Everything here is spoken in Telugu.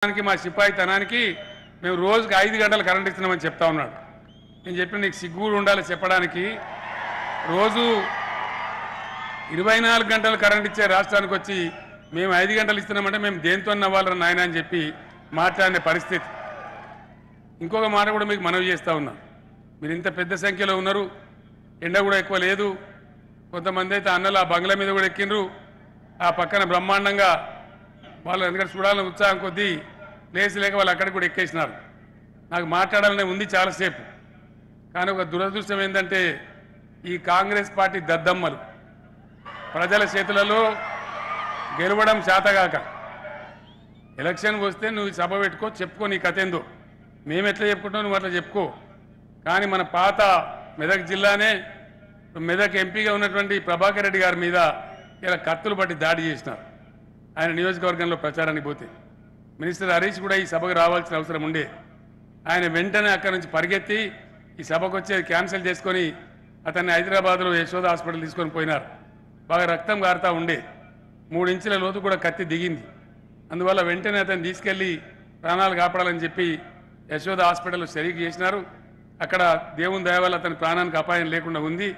మా సిపాయితనానికి మేము రోజుకి 5 గంటలు కరెంట్ ఇస్తున్నామని చెప్తా ఉన్నాడు. నేను చెప్పిన నీకు సిగ్గు ఉండాలి చెప్పడానికి. రోజు 24 గంటలు కరెంట్ ఇచ్చే రాష్ట్రానికి వచ్చి మేము 5 గంటలు ఇస్తున్నామంటే మేము దేంతో నవ్వాలరా నాయన అని చెప్పి మాట్లాడిన పరిస్థితి. ఇంకొక మాట కూడా మీకు మనవి చేస్తూ ఉన్నా. మీరు ఇంత పెద్ద సంఖ్యలో ఉన్నారు, ఎండ కూడా ఎక్కువ లేదు. కొంతమంది అయితే అన్నలు ఆ బంగ్లా మీద కూడా ఎక్కిండ్రు. ఆ పక్కన బ్రహ్మాండంగా వాళ్ళు ఎందుకంటే చూడాలని ఉత్సాహం కొద్దీ ప్లేస్ లేక వాళ్ళు అక్కడికి కూడా ఎక్కేసినారు. నాకు మాట్లాడాలనే ఉంది చాలాసేపు. కానీ ఒక దురదృష్టం ఏంటంటే ఈ కాంగ్రెస్ పార్టీ దద్దమ్మలు ప్రజల చేతులలో గెలవడం చేతగాక ఎలక్షన్ వస్తే నువ్వు సభ పెట్టుకో, చెప్పుకో నీ కథ ఏందో. మేము ఎట్లా చెప్పుకుంటావు నువ్వు అట్లా చెప్పుకో. కానీ మన పాత మెదక్ జిల్లానే మెదక్ ఎంపీగా ఉన్నటువంటి ప్రభాకర్ రెడ్డి గారి మీద ఇలా కత్తులు పట్టి దాడి చేసినారు. ఆయన నియోజకవర్గంలో ప్రచారానికి పోతే మినిస్టర్ హరీష్ కూడా ఈ సభకు రావాల్సిన అవసరం ఉండే. ఆయన వెంటనే అక్కడి నుంచి పరిగెత్తి ఈ సభకు వచ్చేది క్యాన్సిల్ చేసుకొని అతన్ని హైదరాబాద్లో యశోద హాస్పిటల్ తీసుకొని పోయినారు. బాగా రక్తం గారుతూ ఉండే, 3 ఇంచుల లోతు కూడా కత్తి దిగింది. అందువల్ల వెంటనే అతన్ని తీసుకెళ్లి ప్రాణాలు కాపాడాలని చెప్పి యశోద హాస్పిటల్లో షరీక్ చేసినారు. అక్కడ దేవుని దయ వల్ల అతని ప్రాణానికి అపాయం లేకుండా ఉంది.